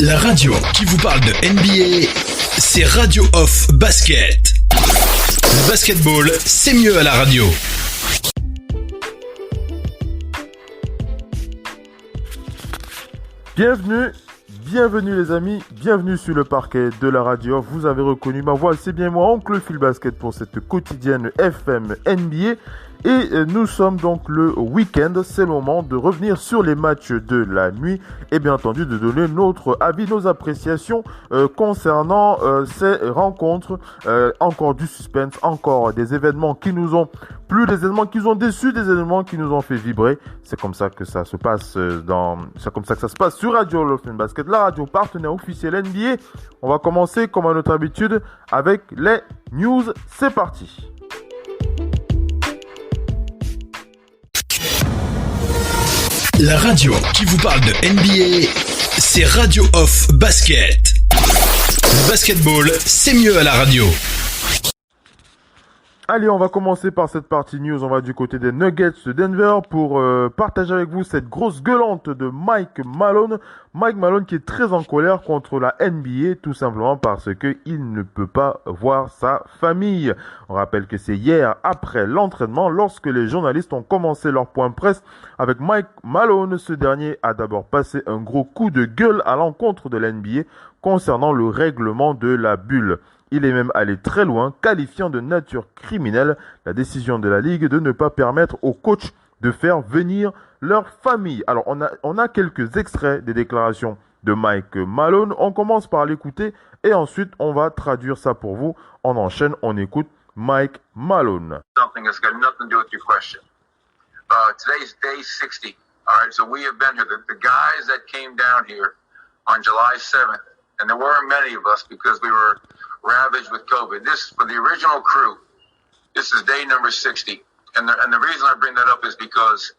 La radio qui vous parle de NBA, c'est Radio Off Basket. Le basketball, c'est mieux à la radio. Bienvenue les amis, bienvenue sur le parquet de la radio. Vous avez reconnu ma voix, c'est bien moi, Oncle Phil Basket pour cette quotidienne FM NBA. Et nous sommes donc le week-end, c'est le moment de revenir sur les matchs de la nuit et bien entendu de donner notre avis, nos appréciations concernant ces rencontres. Encore du suspense, encore des événements qui nous ont plu, des événements qui nous ont déçus, des événements qui nous ont fait vibrer. C'est comme ça que ça se passe sur Radio Love and Basket, la radio partenaire officiel NBA. On va commencer comme à notre habitude avec les news. C'est parti. La radio qui vous parle de NBA, c'est Radio Off Basket. Le basketball, c'est mieux à la radio. Allez, on va commencer par cette partie news. On va du côté des Nuggets de Denver pour partager avec vous cette grosse gueulante de Mike Malone. Mike Malone qui est très en colère contre la NBA, tout simplement parce que il ne peut pas voir sa famille. On rappelle que c'est hier, après l'entraînement, lorsque les journalistes ont commencé leur point presse avec Mike Malone. Ce dernier a d'abord passé un gros coup de gueule à l'encontre de la NBA concernant le règlement de la bulle. Il est même allé très loin, qualifiant de nature criminelle la décision de la Ligue de ne pas permettre aux coachs de faire venir leur famille. Alors, on a quelques extraits des déclarations de Mike Malone. On commence par l'écouter et ensuite, on va traduire ça pour vous. On enchaîne, on écoute Mike Malone. Something that's got nothing to do with your question. Today's day 60. All right, so we have been here. The guys that came down here on July 7th, and there weren't many of us because we were ravaged with COVID. This, for the original crew, this is day number 60. And the reason I bring that up is because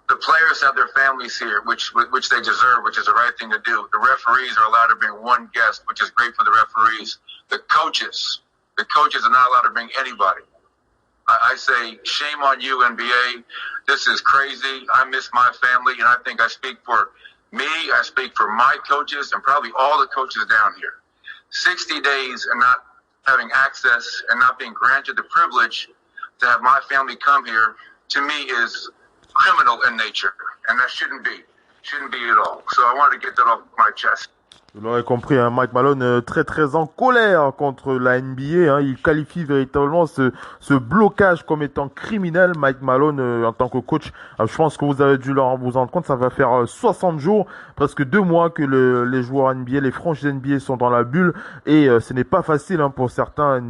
the players have their families here, which they deserve, which is the right thing to do. The referees are allowed to bring one guest, which is great for the referees. The coaches are not allowed to bring anybody. I say, shame on you, NBA. This is crazy. I miss my family, and I think I speak for me, I speak for my coaches, and probably all the coaches down here. 60 days and not having access and not being granted the privilege to have my family come here, to me, is criminal in nature. And that shouldn't be at all. So I wanted to get that off my chest. Vous l'aurez compris, hein, Mike Malone très en colère contre la NBA. Hein, il qualifie véritablement ce blocage comme étant criminel. Mike Malone en tant que coach, je pense que vous avez dû vous rendre compte, ça va faire 60 jours, presque 2 mois que les joueurs NBA, les franchises NBA sont dans la bulle et ce n'est pas facile hein, pour certains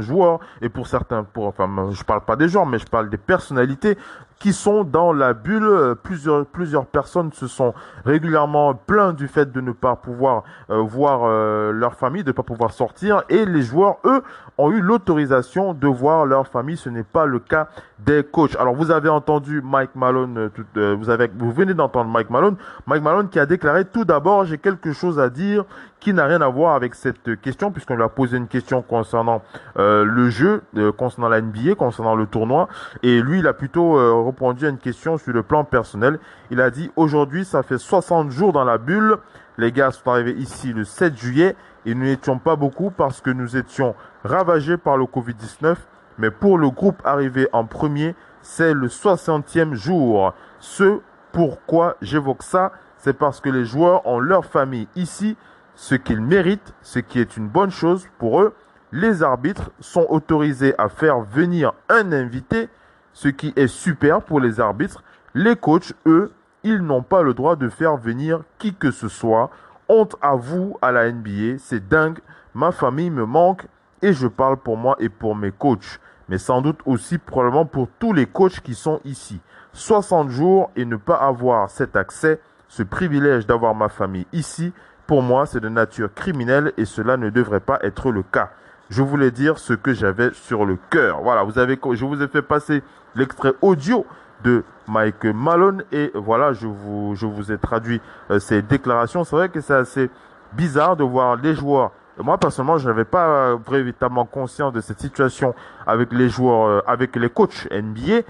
joueurs et je parle pas des joueurs, mais je parle des personnalités qui sont dans la bulle. Plusieurs personnes se sont régulièrement plaintes du fait de ne pas pouvoir voir leur famille, de ne pas pouvoir sortir. Et les joueurs, eux, ont eu l'autorisation de voir leur famille. Ce n'est pas le cas des coachs. Alors, vous avez entendu Mike Malone, vous venez d'entendre Mike Malone. Mike Malone qui a déclaré, tout d'abord, j'ai quelque chose à dire qui n'a rien à voir avec cette question, puisqu'on lui a posé une question concernant le jeu, concernant la NBA, concernant le tournoi. Et lui, il a plutôt répondu à une question sur le plan personnel. Il a dit, aujourd'hui, ça fait 60 jours dans la bulle. Les gars sont arrivés ici le 7 juillet et nous n'étions pas beaucoup parce que nous étions ravagés par le Covid-19. Mais pour le groupe arrivé en premier, c'est le 60e jour. Ce pourquoi j'évoque ça, c'est parce que les joueurs ont leur famille ici, ce qu'ils méritent, ce qui est une bonne chose pour eux. Les arbitres sont autorisés à faire venir un invité, ce qui est super pour les arbitres. Les coachs, eux, ils n'ont pas le droit de faire venir qui que ce soit. Honte à vous, à la NBA, c'est dingue. Ma famille me manque et je parle pour moi et pour mes coachs. Mais sans doute aussi probablement pour tous les coachs qui sont ici. 60 jours et ne pas avoir cet accès, ce privilège d'avoir ma famille ici, pour moi, c'est de nature criminelle et cela ne devrait pas être le cas. Je voulais dire ce que j'avais sur le cœur. Voilà, je vous ai fait passer l'extrait audio de Mike Malone et voilà, je vous ai traduit ces déclarations. C'est vrai que c'est assez bizarre de voir les joueurs. Moi, personnellement, je n'avais pas véritablement conscience de cette situation avec les joueurs, avec les coachs NBA.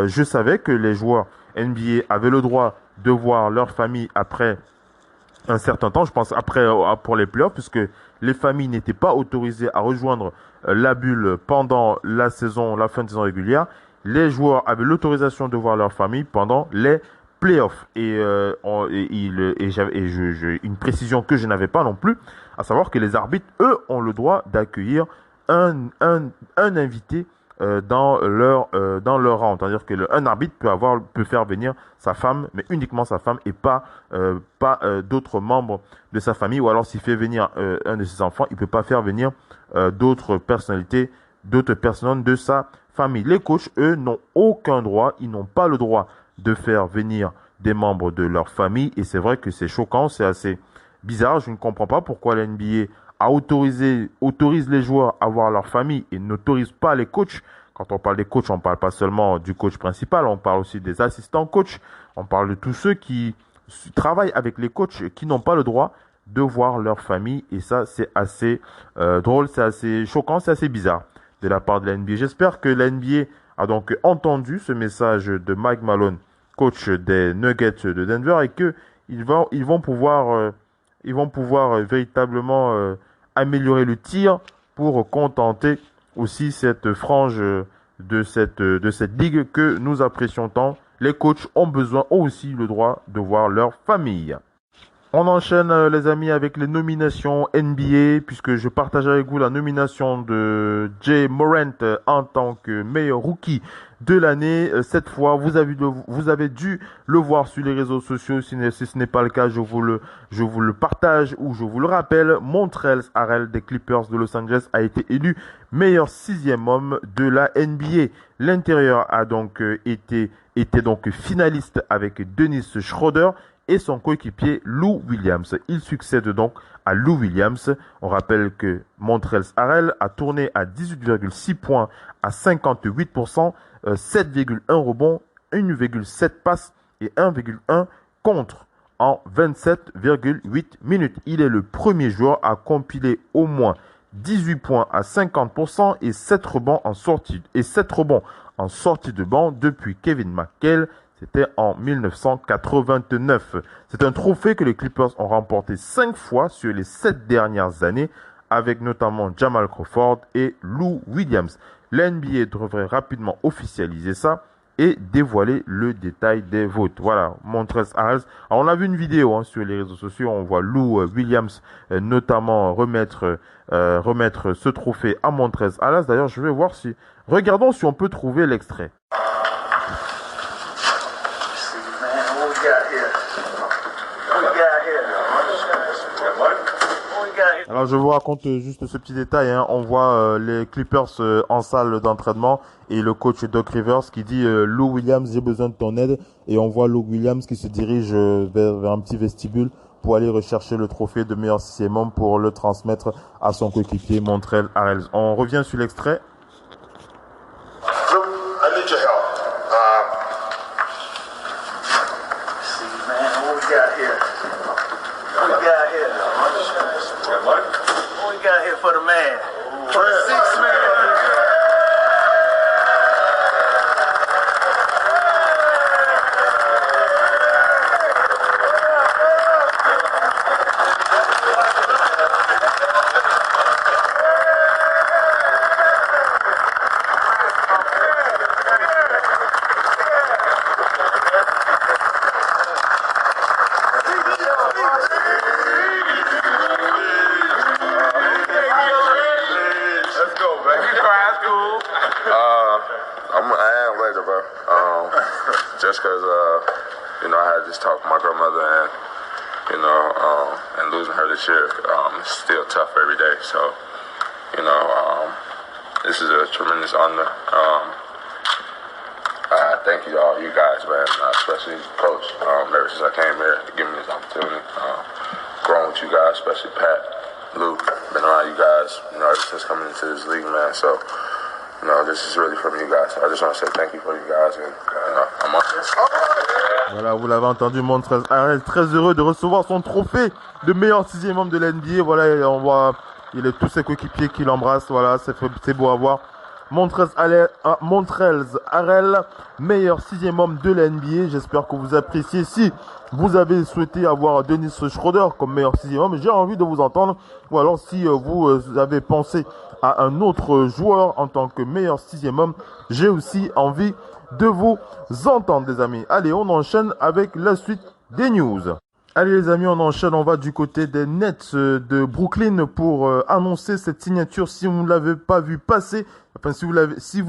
Je savais que les joueurs NBA avaient le droit de voir leur famille après un certain temps, je pense après pour les playoffs, puisque les familles n'étaient pas autorisées à rejoindre la bulle pendant la fin de saison régulière. Les joueurs avaient l'autorisation de voir leur famille pendant les playoffs. Une précision que je n'avais pas non plus, à savoir que les arbitres, eux, ont le droit d'accueillir un invité dans leur rang. C'est-à-dire que un arbitre peut faire venir sa femme, mais uniquement sa femme et pas d'autres membres de sa famille. Ou alors s'il fait venir un de ses enfants, il peut pas faire venir d'autres personnalités, d'autres personnes de sa famille. Les coachs, eux, n'ont aucun droit, ils n'ont pas le droit de faire venir des membres de leur famille. Et c'est vrai que c'est choquant, c'est assez bizarre. Je ne comprends pas pourquoi la NBA autorise les joueurs à voir leur famille et n'autorise pas les coachs. Quand on parle des coachs, on ne parle pas seulement du coach principal, on parle aussi des assistants coachs, on parle de tous ceux qui travaillent avec les coachs qui n'ont pas le droit de voir leur famille. Et ça, c'est assez drôle, c'est assez choquant, c'est assez bizarre de la part de la NBA. J'espère que la NBA a donc entendu ce message de Mike Malone, coach des Nuggets de Denver, et que ils vont pouvoir véritablement améliorer le tir pour contenter aussi cette frange de cette ligue que nous apprécions tant. Les coachs ont aussi le droit de voir leur famille. On enchaîne les amis avec les nominations NBA, puisque je partage avec vous la nomination de Jay Morant en tant que meilleur rookie de l'année. Cette fois, vous avez dû le voir sur les réseaux sociaux. Si ce n'est pas le cas, je vous le partage ou je vous le rappelle. Montrezl Harrell des Clippers de Los Angeles a été élu meilleur 6e homme de la NBA. L'intérieur a donc était donc finaliste avec Dennis Schroeder et son coéquipier Lou Williams. Il succède donc à Lou Williams. On rappelle que Montrezl Harrell a tourné à 18,6 points à 58%, 7,1 rebonds, 1,7 passes et 1,1 contre en 27,8 minutes. Il est le premier joueur à compiler au moins 18 points à 50% et 7 rebonds en sortie de banc depuis Kevin McHale. C'était en 1989. C'est un trophée que les Clippers ont remporté 5 fois sur les 7 dernières années, avec notamment Jamal Crawford et Lou Williams. L'NBA devrait rapidement officialiser ça et dévoiler le détail des votes. Voilà, Montrezl Harrell. Alors, on a vu une vidéo sur les réseaux sociaux, on voit Lou Williams notamment remettre ce trophée à Montrezl Harrell. D'ailleurs, je vais voir regardons si on peut trouver l'extrait. Alors je vous raconte juste ce petit détail. On voit les Clippers en salle d'entraînement et le coach Doc Rivers qui dit Lou Williams, j'ai besoin de ton aide. Et on voit Lou Williams qui se dirige vers un petit vestibule pour aller rechercher le trophée de meilleur 6e homme pour le transmettre à son coéquipier Montrezl Harrell. On revient sur l'extrait. For the man. For the 6 man. Just because, I had this talk with my grandmother and losing her this year, it's still tough every day. So, this is a tremendous honor. Thank you all, you guys, man, especially Coach. Ever since I came here, giving me this opportunity, growing with you guys, especially Pat, Luke, been around you guys, ever since coming into this league, man. So, this is really from you guys. I just want to say thank you for you guys, and I'm on this. Voilà, vous l'avez entendu, Montrezl Harrell, très heureux de recevoir son trophée de meilleur 6e homme de l'NBA. Voilà, on voit, il est tous ses coéquipiers qui l'embrassent. Voilà, c'est beau à voir. Montrezl Harrell, meilleur sixième homme de la NBA. J'espère que vous appréciez. Si vous avez souhaité avoir Dennis Schroeder comme meilleur sixième homme, j'ai envie de vous entendre. Ou alors si vous avez pensé à un autre joueur en tant que meilleur sixième homme, j'ai aussi envie de vous entendre, les amis. Allez, on enchaîne avec la suite des news. Allez les amis, on enchaîne, on va du côté des Nets de Brooklyn pour annoncer cette signature. Si vous ne l'avez pas vu passer, enfin si vous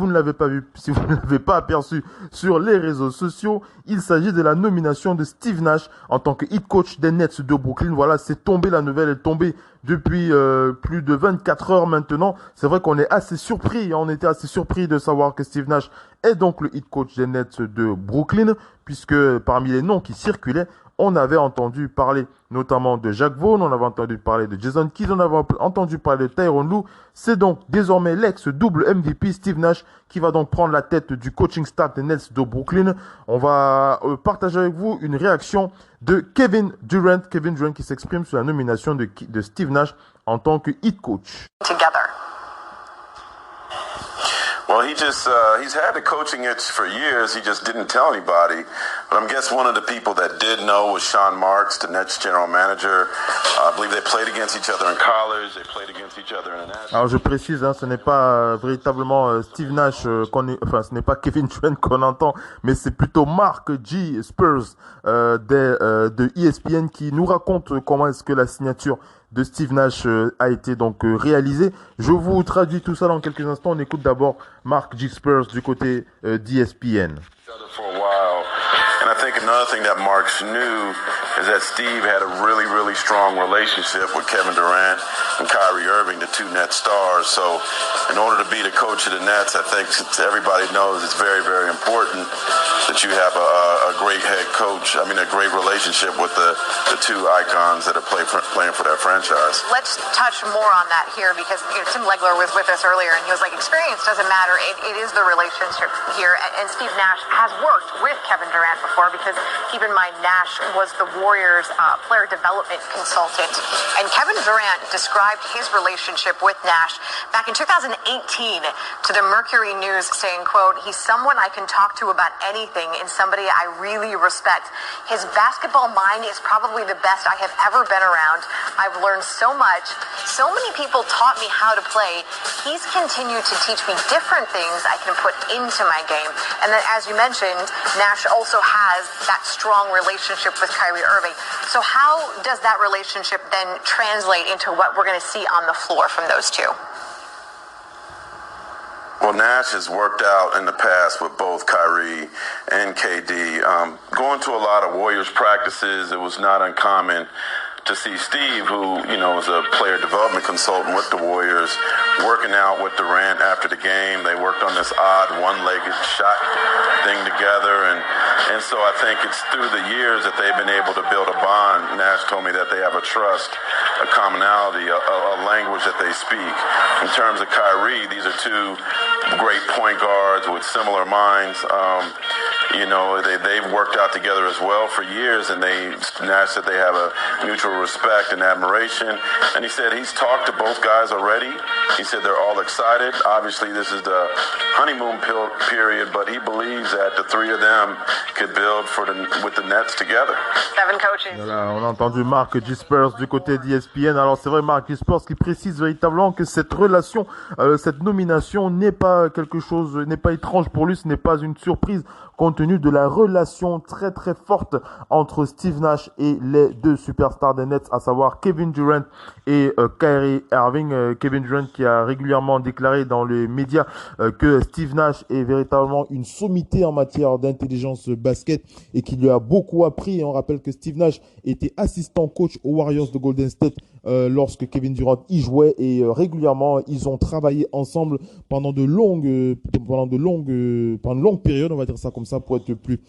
ne l'avez pas vu, si vous ne l'avez pas aperçu sur les réseaux sociaux, il s'agit de la nomination de Steve Nash en tant que head coach des Nets de Brooklyn. Voilà, c'est tombé, la nouvelle est tombée depuis plus de 24 heures maintenant. C'est vrai qu'on est assez surpris, on était assez surpris de savoir que Steve Nash est donc le head coach des Nets de Brooklyn, puisque parmi les noms qui circulaient, on avait entendu parler notamment de Jacques Vaughn, on avait entendu parler de Jason Kidd, on avait entendu parler de Tyronn Lue. C'est donc désormais l'ex-double MVP Steve Nash qui va donc prendre la tête du coaching staff des Nets de Brooklyn. On va partager avec vous une réaction de Kevin Durant qui s'exprime sur la nomination de Steve Nash en tant que head coach. Together. Well, he's had the coaching itch for years. He just didn't tell anybody. But I guess one of the people that did know was Sean Marks, the Nets general manager. I believe they played against each other in college. They played against each other in the national. Alors je précise, ce n'est pas véritablement Steve Nash ce n'est pas Kevin Durant qu'on entend, mais c'est plutôt Mark G. Spurs de ESPN qui nous raconte comment est-ce que la signature de Steve Nash a été donc réalisée. Je vous traduis tout ça dans quelques instants. On écoute d'abord Mark G. Spurs du côté d'ESPN. And I think another thing that Marks knew is that Steve had a really, really strong relationship with Kevin Durant and Kyrie Irving, the two Nets stars. So in order to be the coach of the Nets, I think everybody knows it's very, very important that you have a great head coach. I mean, a great relationship with the two icons that are playing for that franchise. Let's touch more on that here because Tim Legler was with us earlier and he was like, experience doesn't matter. It is the relationship here. And Steve Nash has worked with Kevin Durant before because keep in mind, Nash was the Warriors player development consultant. And Kevin Durant described his relationship with Nash back in 2018 to the Mercury News saying, quote, he's someone I can talk to about anything and somebody I really respect. His basketball mind is probably the best I have ever been around. I've learned so much. So many people taught me how to play. He's continued to teach me different things I can put into my game. And then, as you mentioned, Nash also has that strong relationship with Kyrie Irving. So how does that relationship then translate into what we're going to see on the floor from those two? Well, Nash has worked out in the past with both Kyrie and KD. Going to a lot of Warriors practices, it was not uncommon to see Steve, who, is a player development consultant with the Warriors, working out with Durant after the game. They worked on this odd one-legged shot thing together. And so I think it's through the years that they've been able to build a bond. Nash told me that they have a trust, a commonality, a language that they speak. In terms of Kyrie, these are two great point guards with similar minds. They've worked out together as well for years, and Nash said they have a mutual respect and admiration. And he said he's talked to both guys already. He said they're all excited. Obviously, this is the honeymoon period, but he believes that the three of them could build with the Nets together. Seven coaches. Voilà, on a entendu Mark G. Spurs du côté d'ESPN. Alors c'est vrai, Mark G. Spurs qui précise véritablement que cette relation, cette nomination n'est pas quelque chose, n'est pas étrange pour lui, ce n'est pas une surprise compte tenu de la relation très très forte entre Steve Nash et les deux superstars des Nets, à savoir Kevin Durant et Kyrie Irving. Kevin Durant qui a régulièrement déclaré dans les médias que Steve Nash est véritablement une sommité en matière d'intelligence basket et qu'il lui a beaucoup appris. Et on rappelle que Steve Nash était assistant coach aux Warriors de Golden State lorsque Kevin Durant y jouait, et régulièrement ils ont travaillé ensemble pendant une longue période, on va dire ça comme ça pour être plus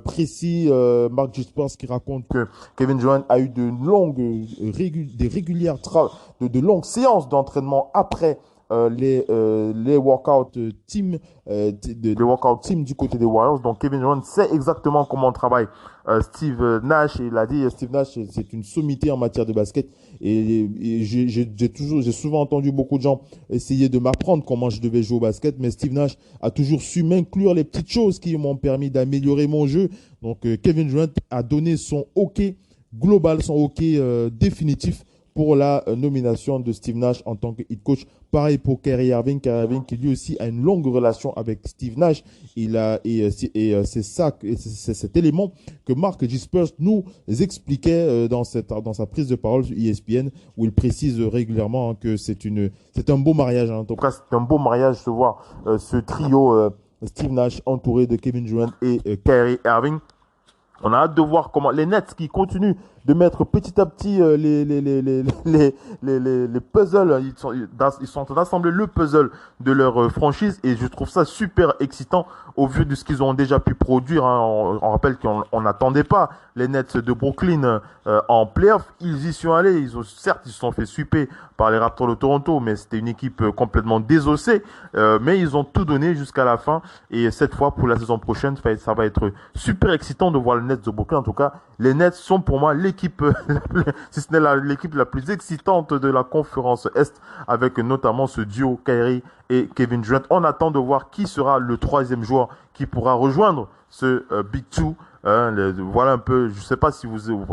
précis. Mark G. Spurs qui raconte que Kevin Durant a eu de longues séances d'entraînement après les workout team, les workout team du côté des Warriors. Donc Kevin Durant sait exactement comment travaille Steve Nash. Il a dit Steve Nash, c'est une sommité en matière de basket. Et j'ai souvent entendu beaucoup de gens essayer de m'apprendre comment je devais jouer au basket, mais Steve Nash a toujours su m'inclure les petites choses qui m'ont permis d'améliorer mon jeu. Donc Kevin Durant a donné son OK global, son OK définitif pour la nomination de Steve Nash en tant que head coach. Pareil pour Kyrie Irving qui lui aussi a une longue relation avec Steve Nash. C'est cet élément que Mark Gispers nous expliquait dans sa prise de parole sur ESPN, où il précise régulièrement que c'est un beau mariage. En tout cas, c'est un beau mariage de voir ce trio Steve Nash entouré de Kevin Durant et Kyrie Irving. On a hâte de voir comment les Nets qui continuent de mettre petit à petit les puzzles, ils sont en train d'assembler le puzzle de leur franchise, et je trouve ça super excitant au vu de ce qu'ils ont déjà pu produire. On rappelle qu'on n'attendait pas les Nets de Brooklyn en playoff. Ils y sont allés, ils se sont fait sweeper par les Raptors de Toronto, mais c'était une équipe complètement désossée, mais ils ont tout donné jusqu'à la fin, et cette fois pour la saison prochaine, ça va être super excitant de voir les Nets de Brooklyn. En tout cas, les Nets sont pour moi l'équipe, si ce n'est l'équipe la plus excitante de la conférence Est, avec notamment ce duo Kyrie et Kevin Durant. On attend de voir qui sera le troisième joueur qui pourra rejoindre ce Big Two. Voilà un peu, je sais pas si vous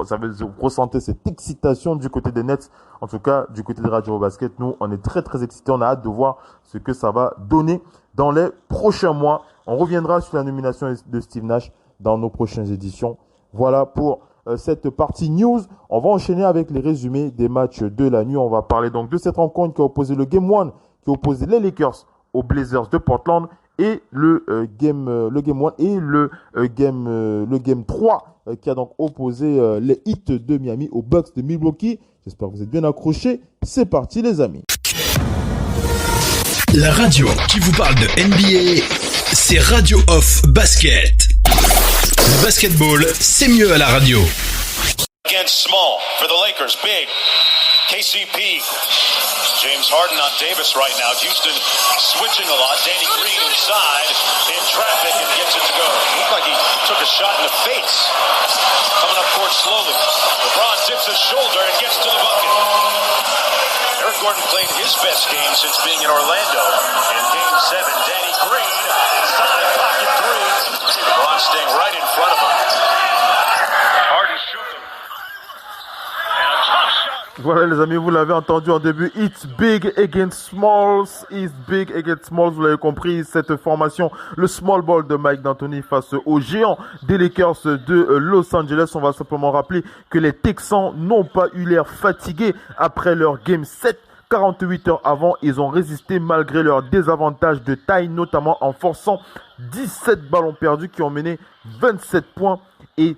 ressentez cette excitation du côté des Nets. En tout cas, du côté de Radio Basket, nous, on est très très excités. On a hâte de voir ce que ça va donner dans les prochains mois. On reviendra sur la nomination de Steve Nash dans nos prochaines éditions. Voilà pour cette partie news. On va enchaîner avec les résumés des matchs de la nuit. On va parler donc de cette rencontre qui a opposé le Game 1, qui a opposé les Lakers aux Blazers de Portland, et le Game 1 et le Game 3 qui a donc opposé les Heat de Miami aux Bucks de Milwaukee. J'espère que vous êtes bien accrochés. C'est parti les amis. La radio qui vous parle de NBA, c'est Radio Off Basket. Le basketball, c'est mieux à la radio. Against Small for the Lakers, big. KCP. James Harden on Davis right now. Houston switching a lot. Danny Green inside in traffic and gets it to go. Looked like he took a shot in the face. Coming up court slowly. LeBron dips his shoulder and gets to the bucket. Eric Gordon played his best game since being in Orlando. In Game 7, Danny Green, side pocket three. LeBron staying right in front of him. Harden shook him. And a tough shot. Voilà les amis, vous l'avez entendu en début, it's big against smalls, it's big against smalls, vous l'avez compris, cette formation, le small ball de Mike D'Antoni face aux géants des Lakers de Los Angeles. On va simplement rappeler que les Texans n'ont pas eu l'air fatigués après leur Game 7. 48 heures avant, ils ont résisté malgré leur désavantage de taille, notamment en forçant 17 ballons perdus qui ont mené 27 points. Et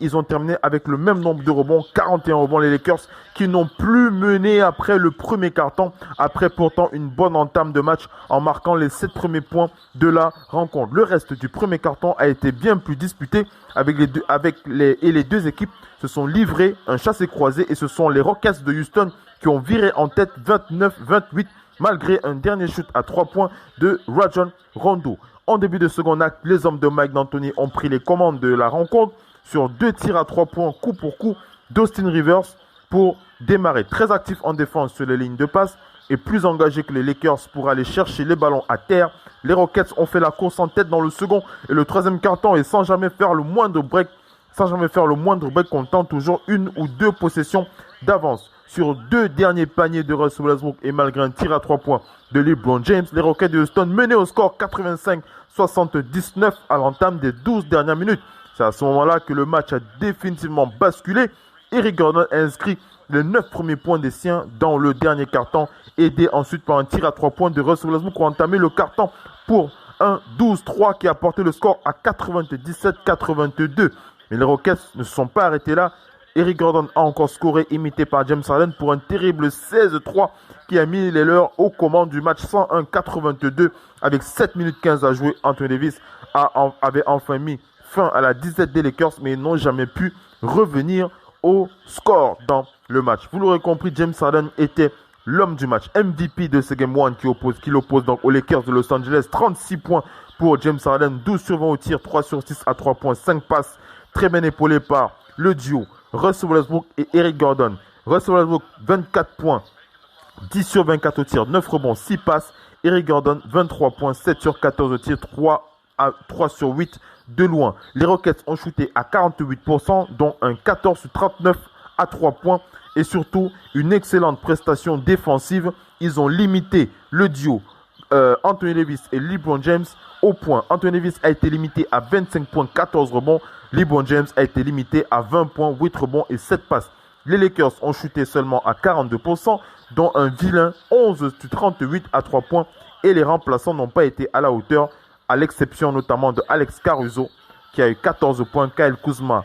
ils ont terminé avec le même nombre de rebonds, 41 rebonds, les Lakers, qui n'ont plus mené après le premier quart-temps, après pourtant une bonne entame de match en marquant les 7 premiers points de la rencontre. Le reste du premier quart-temps a été bien plus disputé les deux équipes se sont livrées un chassé-croisé, et ce sont les Rockets de Houston qui ont viré en tête 29-28 malgré un dernier shoot à 3 points de Rajon Rondo. En début de second acte, les hommes de Mike D'Antoni ont pris les commandes de la rencontre sur 2 tirs à 3 points coup pour coup d'Austin Rivers pour démarrer. Très actif en défense sur les lignes de passe et plus engagé que les Lakers pour aller chercher les ballons à terre. Les Rockets ont fait la course en tête dans le second et le troisième quart-temps, et sans jamais faire le moindre break, comptant toujours une ou deux possessions d'avance. Sur 2 derniers paniers de Russell Westbrook et malgré un tir à 3 points de LeBron James, les Rockets de Houston menaient au score 85-79 à l'entame des 12 dernières minutes. C'est à ce moment-là que le match a définitivement basculé. Eric Gordon a inscrit les 9 premiers points des siens dans le dernier quart-temps, aidé ensuite par un tir à 3 points de Russell Westbrook qui a entamé le quart-temps pour un 12-3 qui a porté le score à 97-82. Mais les Rockets ne se sont pas arrêtés là. Eric Gordon a encore scoré, imité par James Harden, pour un terrible 16-3 qui a mis les leurs aux commandes du match 101-82. Avec 7 minutes 15 à jouer, Anthony Davis avait enfin mis fin à la disette des Lakers, mais ils n'ont jamais pu revenir au score dans le match. Vous l'aurez compris, James Harden était l'homme du match, MVP de ce Game 1 qui l'oppose donc aux Lakers de Los Angeles. 36 points pour James Harden, 12 sur 20 au tir, 3 sur 6 à 3 points, 5 passes. Très bien épaulé par le duo Russell Westbrook et Eric Gordon. Russell Westbrook, 24 points, 10 sur 24 au tir, 9 rebonds, 6 passes. Eric Gordon, 23 points, 7 sur 14 au tir, 3 sur 8 de loin. Les Rockets ont shooté à 48%, dont un 14 sur 39 à 3 points. Et surtout, une excellente prestation défensive. Ils ont limité le duo Anthony Davis et LeBron James au point. Anthony Davis a été limité à 25 points, 14 rebonds. LeBron James a été limité à 20 points, 8 rebonds et 7 passes. Les Lakers ont shooté seulement à 42%, dont un vilain 11 sur 38 à 3 points. Et les remplaçants n'ont pas été à la hauteur, à l'exception notamment de Alex Caruso, qui a eu 14 points. Kyle Kuzma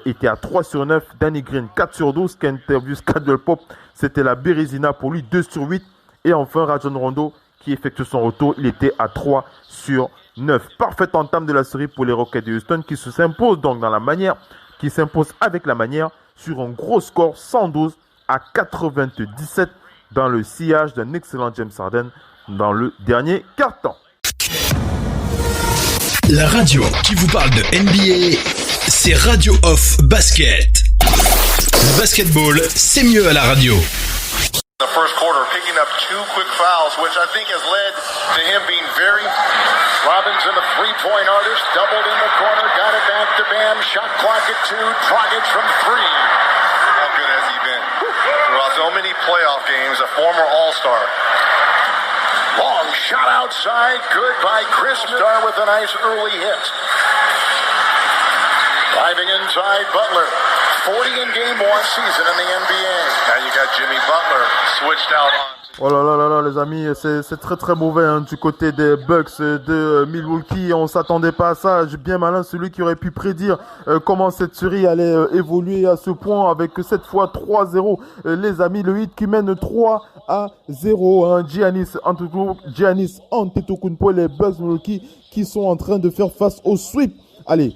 était à 3 sur 9. Danny Green, 4 sur 12. Kentavious Caldwell-Pope, c'était la Bérésina pour lui, 2 sur 8. Et enfin, Rajon Rondo, qui effectue son retour, il était à 3 sur 9. Parfaite entame de la série pour les Rockets de Houston, qui s'imposent donc dans la manière, qui s'imposent avec la manière, sur un gros score 112 à 97 dans le sillage d'un excellent James Harden dans le dernier quart-temps. La radio qui vous parle de NBA, c'est Radio Off Basket. Le basketball, c'est mieux à la radio. The first quarter, picking up 2 quick fouls, which I think has led to him being very... Robbins in the three-point artist, doubled in the corner, got it back to Bam, shot clock at 2, Dragic from 3. How good has he been? Throughout so many playoff games, a former All-Star. Long shot outside, good by Chris Star with a nice early hit. Driving inside, Butler. 40 in game 1 season in the NBA. Now you got Jimmy Butler switched out on. Oh là là là là les amis, c'est très très mauvais du côté des Bucks de Milwaukee. On s'attendait pas à ça. Bien malin celui qui aurait pu prédire comment cette série allait évoluer à ce point avec cette fois 3-0. Les amis, le Heat qui mène 3-0. Giannis Antetokounmpo, les Bucks de Milwaukee qui sont en train de faire face au sweep. Allez,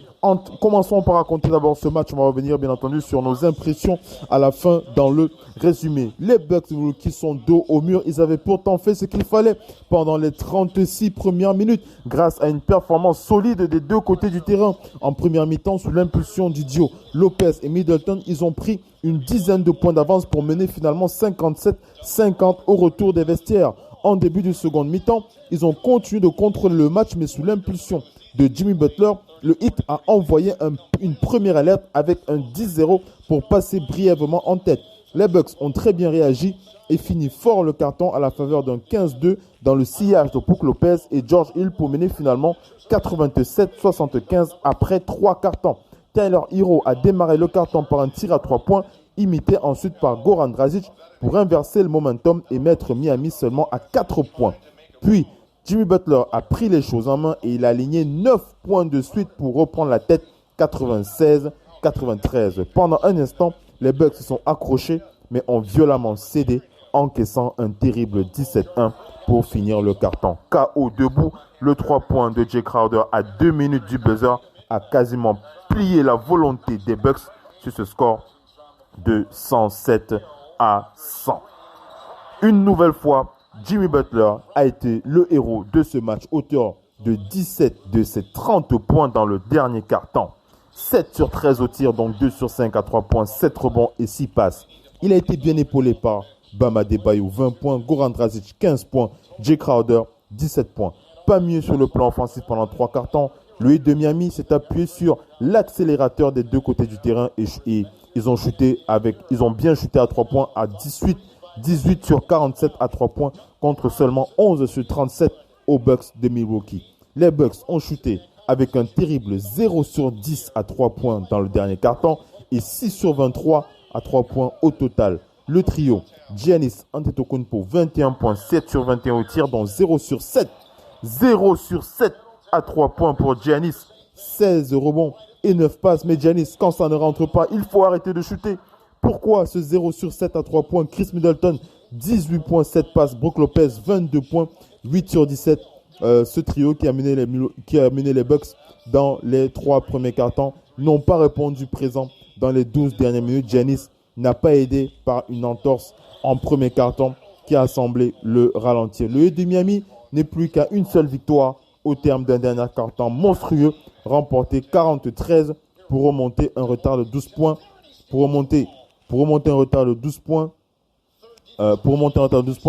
commençons par raconter d'abord ce match. On va revenir bien entendu sur nos impressions à la fin dans le résumé. Les Bucks qui sont dos au mur, ils avaient pourtant fait ce qu'il fallait pendant les 36 premières minutes grâce à une performance solide des deux côtés du terrain. En première mi-temps, sous l'impulsion du duo Lopez et Middleton, ils ont pris une dizaine de points d'avance pour mener finalement 57-50 au retour des vestiaires. En début de seconde mi-temps, ils ont continué de contrôler le match, mais sous l'impulsion de Jimmy Butler, le Heat a envoyé une première alerte avec un 10-0 pour passer brièvement en tête. Les Bucks ont très bien réagi et fini fort le carton à la faveur d'un 15-2 dans le sillage de Brook Lopez et George Hill pour mener finalement 87-75 après 3 cartons. Tyler Hero a démarré le carton par un tir à 3 points, imité ensuite par Goran Dragic pour inverser le momentum et mettre Miami seulement à 4 points. Puis, Jimmy Butler a pris les choses en main et il a aligné 9 points de suite pour reprendre la tête 96-93. Pendant un instant, les Bucks se sont accrochés mais ont violemment cédé, encaissant un terrible 17-1 pour finir le carton. KO debout, le 3 points de Jay Crowder à 2 minutes du buzzer a quasiment plié la volonté des Bucks sur ce score de 107-100. Une nouvelle fois, Jimmy Butler a été le héros de ce match, auteur de 17 de ses 30 points dans le dernier quart-temps. 7 sur 13 au tir, donc 2 sur 5 à 3 points, 7 rebonds et 6 passes. Il a été bien épaulé par Bam Adebayo, 20 points, Goran Dragic, 15 points, Jay Crowder, 17 points. Pas mieux sur le plan offensif pendant 3 quarts-temps. Le Heat de Miami s'est appuyé sur l'accélérateur des deux côtés du terrain et ils ont bien shooté à 3 points à 18 sur 47 à 3 points contre seulement 11 sur 37 aux Bucks de Milwaukee. Les Bucks ont shooté avec un terrible 0 sur 10 à 3 points dans le dernier quart-temps et 6 sur 23 à 3 points au total. Le trio Giannis Antetokounmpo 21 points, 7 sur 21 au tir, dont 0 sur 7 à 3 points pour Giannis, 16 rebonds et 9 passes. Mais Giannis, quand ça ne rentre pas, il faut arrêter de shooter. Pourquoi ce 0 sur 7 à 3 points? Chris Middleton, 18 points, 7 passes. Brook Lopez, 22 points, 8 sur 17. Ce trio qui a mené les Bucks dans les 3 premiers quarts-temps n'ont pas répondu présent dans les 12 dernières minutes. Giannis n'a pas aidé par une entorse en premier quart-temps. qui a semblé le ralentir. Le Heat de Miami n'est plus qu'à une seule victoire au terme d'un dernier quart-temps monstrueux, remporté 40-13 pour remonter un retard de 12 points. Pour remonter un retard de 12 points.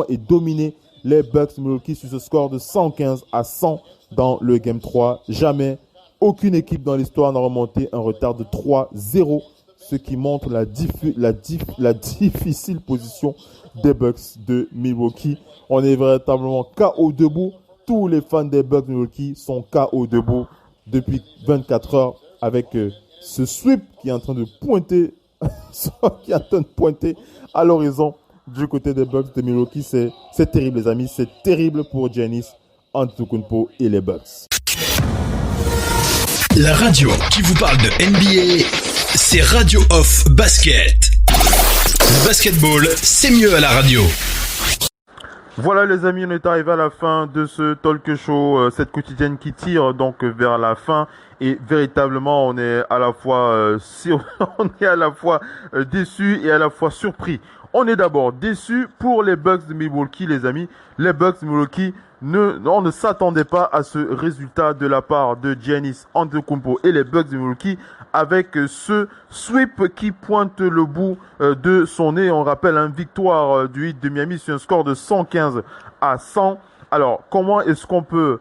Et dominer les Bucks de Milwaukee sur ce score de 115-100 dans le Game 3. Jamais aucune équipe dans l'histoire n'a remonté un retard de 3-0, ce qui montre la difficile position des Bucks de Milwaukee. On est véritablement KO debout. Tous les fans des Bucks de Milwaukee sont KO debout depuis 24 heures avec ce sweep qui est en train de pointer à l'horizon du côté des Bucks de Milwaukee. C'est terrible, les amis. C'est terrible pour Giannis Antetokounmpo et les Bucks. La radio qui vous parle de NBA, c'est Radio Off Basket. Le basketball, c'est mieux à la radio. Voilà les amis, on est arrivé à la fin de ce talk show, cette quotidienne qui tire donc vers la fin, et véritablement on est à la fois déçu et à la fois surpris. On est d'abord déçu pour les Bucks de Milwaukee, les amis. Les Bucks de Milwaukee, on ne s'attendait pas à ce résultat de la part de Giannis Antetokounmpo et les Bucks de Milwaukee avec ce sweep qui pointe le bout de son nez. On rappelle une victoire du Heat de Miami sur un score de 115-100. Alors, comment est-ce qu'on peut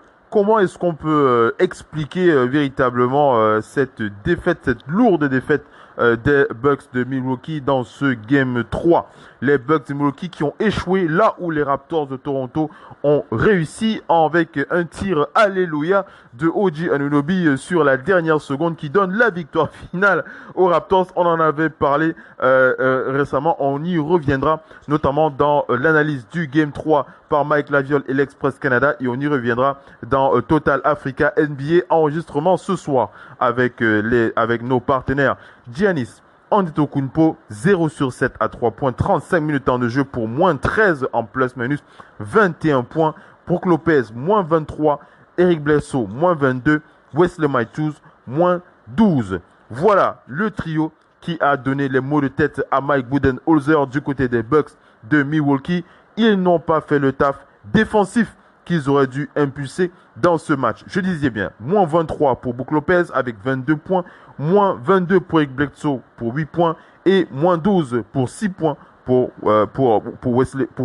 expliquer véritablement cette défaite, cette lourde défaite des Bucks de Milwaukee dans ce Game 3. Les Bucks de Milwaukee qui ont échoué là où les Raptors de Toronto ont réussi avec un tir alléluia de OG Anunoby sur la dernière seconde qui donne la victoire finale aux Raptors. On en avait parlé récemment, on y reviendra notamment dans l'analyse du Game 3 par Mike Laviole et l'Express Canada, et on y reviendra dans Total Africa NBA enregistrement ce soir avec nos partenaires. Giannis Antetokounmpo 0 sur 7 à 3 points, 35 minutes en de jeu pour moins 13 en plus-minus, 21 points. Brook Lopez moins 23, Eric Bledsoe moins 22, Wesley Matthews moins 12. Voilà le trio qui a donné les mots de tête à Mike Budenholzer du côté des Bucks de Milwaukee. Ils n'ont pas fait le taf défensif qu'ils auraient dû impulser dans ce match. Je disais bien, moins 23 pour Brook Lopez avec 22 points, moins 22 pour Eric Bledsoe pour 8 points et moins 12 pour 6 points pour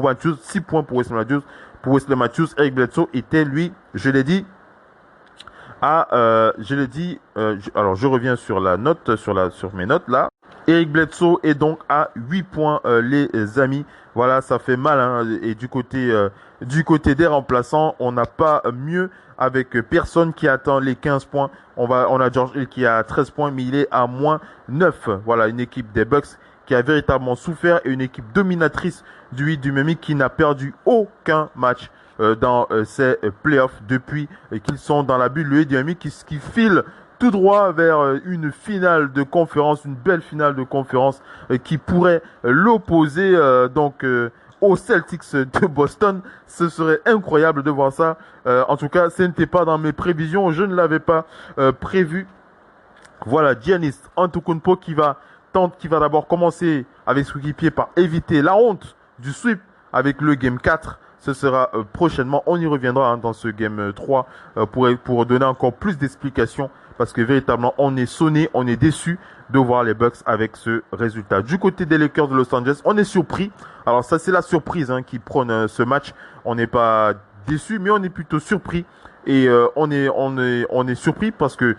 Matthews, 6 points pour Wesley Matthews. Eric Bledsoe était lui, je l'ai dit, alors je reviens sur la note, sur mes notes là. Eric Bledsoe est donc à 8 points, les amis. Voilà, ça fait mal, hein. Et du côté des remplaçants, on n'a pas mieux avec personne qui attend les 15 points. On a George Hill qui a 13 points, mais il est à moins 9. Voilà, une équipe des Bucks qui a véritablement souffert et une équipe dominatrice du Heat du Miami qui n'a perdu aucun match dans ces playoffs depuis qu'ils sont dans la bulle. Le Heat du Miami qui file tout droit vers une finale de conférence, une belle finale de conférence qui pourrait l'opposer aux Celtics de Boston. Ce serait incroyable de voir ça. En tout cas, ce n'était pas dans mes prévisions. Je ne l'avais pas prévu. Voilà, Giannis Antetokounmpo qui va d'abord commencer avec son équipier par éviter la honte du sweep avec le Game 4. Ce sera prochainement. On y reviendra dans ce Game 3 pour donner encore plus d'explications. Parce que véritablement, on est sonné, on est déçu de voir les Bucks avec ce résultat. Du côté des Lakers de Los Angeles, on est surpris. Alors ça, c'est la surprise qui prône ce match. On n'est pas déçu, mais on est plutôt surpris. Et on est surpris parce que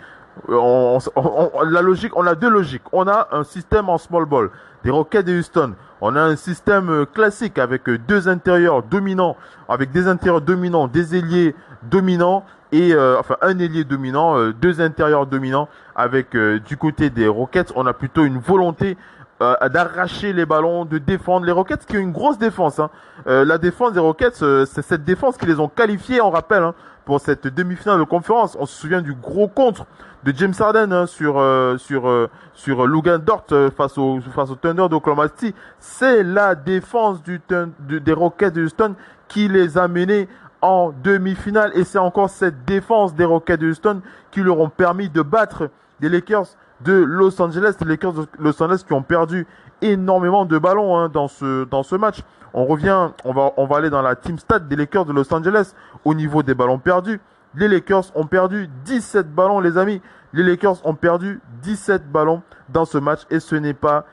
la logique, on a deux logiques. On a un système en small ball des Rockets de Houston. On a un système classique avec deux intérieurs dominants, des ailiers dominants et un ailier dominant, deux intérieurs dominants. Avec du côté des Rockets, on a plutôt une volonté d'arracher les ballons, de défendre les Rockets, qui ont une grosse défense. La défense des Rockets, c'est cette défense qui les ont qualifiés, on rappelle, pour cette demi-finale de conférence. On se souvient du gros contre de James Harden sur Luka Dort face au Thunder d'Oklahoma City. C'est la défense des Rockets de Houston qui les a menés en demi-finale, et c'est encore cette défense des Rockets de Houston qui leur ont permis de battre les Lakers de Los Angeles. Les Lakers de Los Angeles qui ont perdu énormément de ballons hein, dans ce match. On va aller dans la team stat des Lakers de Los Angeles au niveau des ballons perdus. Les Lakers ont perdu 17 ballons, les amis. Les Lakers ont perdu 17 ballons dans ce match et ce n'est pas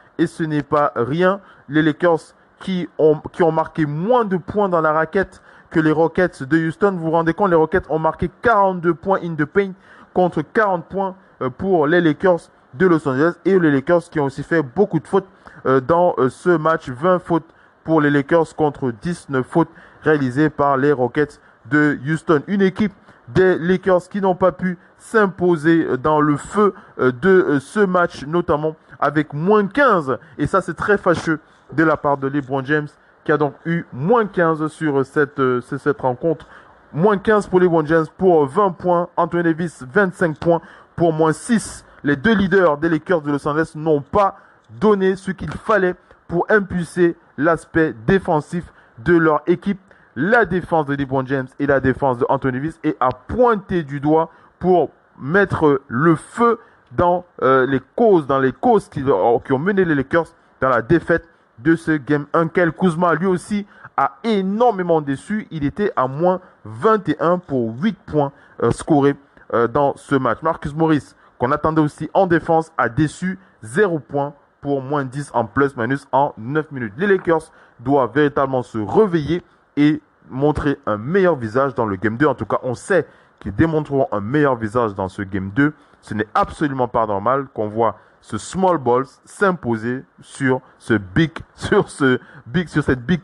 rien. Les Lakers qui ont marqué moins de points dans la raquette que les Rockets de Houston. Vous vous rendez compte, les Rockets ont marqué 42 points in the paint contre 40 points pour les Lakers de Los Angeles. Et les Lakers qui ont aussi fait beaucoup de fautes dans ce match. 20 fautes pour les Lakers contre 19 fautes réalisées par les Rockets de Houston. Une équipe des Lakers qui n'ont pas pu s'imposer dans le feu de ce match, notamment avec moins 15. Et ça, c'est très fâcheux de la part de LeBron James, qui a donc eu moins 15 sur cette rencontre. Moins 15 pour LeBron James pour 20 points. Anthony Davis, 25 points pour moins 6. Les deux leaders des Lakers de Los Angeles n'ont pas donné ce qu'il fallait pour impulser l'aspect défensif de leur équipe. La défense de LeBron James et la défense de Anthony Davis est à pointer du doigt pour mettre le feu dans les causes qui ont mené les Lakers dans la défaite de ce Game 1. Kyle Kuzma, lui aussi, a énormément déçu. Il était à moins 21 pour 8 points scorés dans ce match. Marcus Morris, qu'on attendait aussi en défense, a déçu 0 points pour moins 10 en plus-minus en 9 minutes. Les Lakers doivent véritablement se réveiller et montrer un meilleur visage dans le Game 2. En tout cas, on sait qu'ils démontreront un meilleur visage dans ce Game 2. Ce n'est absolument pas normal qu'on voit ce small balls s'imposer sur cette big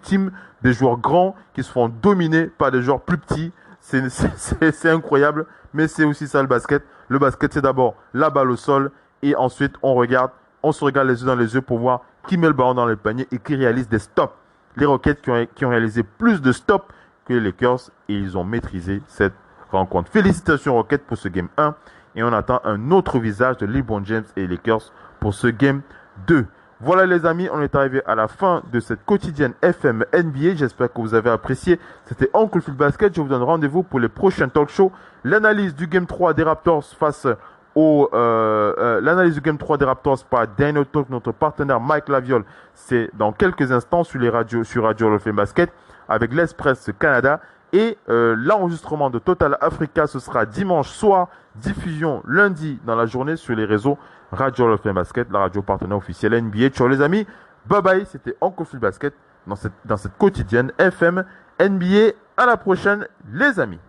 team des joueurs grands qui se font dominer par des joueurs plus petits. C'est incroyable, mais c'est aussi ça le basket. Le basket, c'est d'abord la balle au sol et ensuite on se regarde les yeux dans les yeux pour voir qui met le ballon dans le panier et qui réalise des stops. Les Rockets qui ont réalisé plus de stops que les Lakers et ils ont maîtrisé cette rencontre. Félicitations Rockets pour ce Game 1 et on attend un autre visage de LeBron James et les Lakers pour ce Game 2. Voilà les amis, on est arrivé à la fin de cette quotidienne FM NBA. J'espère que vous avez apprécié. C'était Uncle Phil Basket. Je vous donne rendez-vous pour les prochains talk shows. L'analyse du Game 3 des Raptors face l'analyse du Game 3 des Raptors par Dino Talk, notre partenaire Mike Laviole, c'est dans quelques instants sur Radio Le Fait Basket avec l'Express Canada. Et l'enregistrement de Total Africa, ce sera dimanche soir, diffusion lundi dans la journée sur les réseaux Radio Le Fait Basket, la radio partenaire officielle NBA. Ciao les amis, bye bye, c'était Uncle Phil Basket dans cette quotidienne FM NBA. À la prochaine les amis.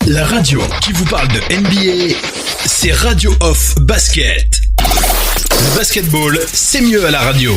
La radio qui vous parle de NBA, c'est Radio Off Basket. Le basketball, c'est mieux à la radio.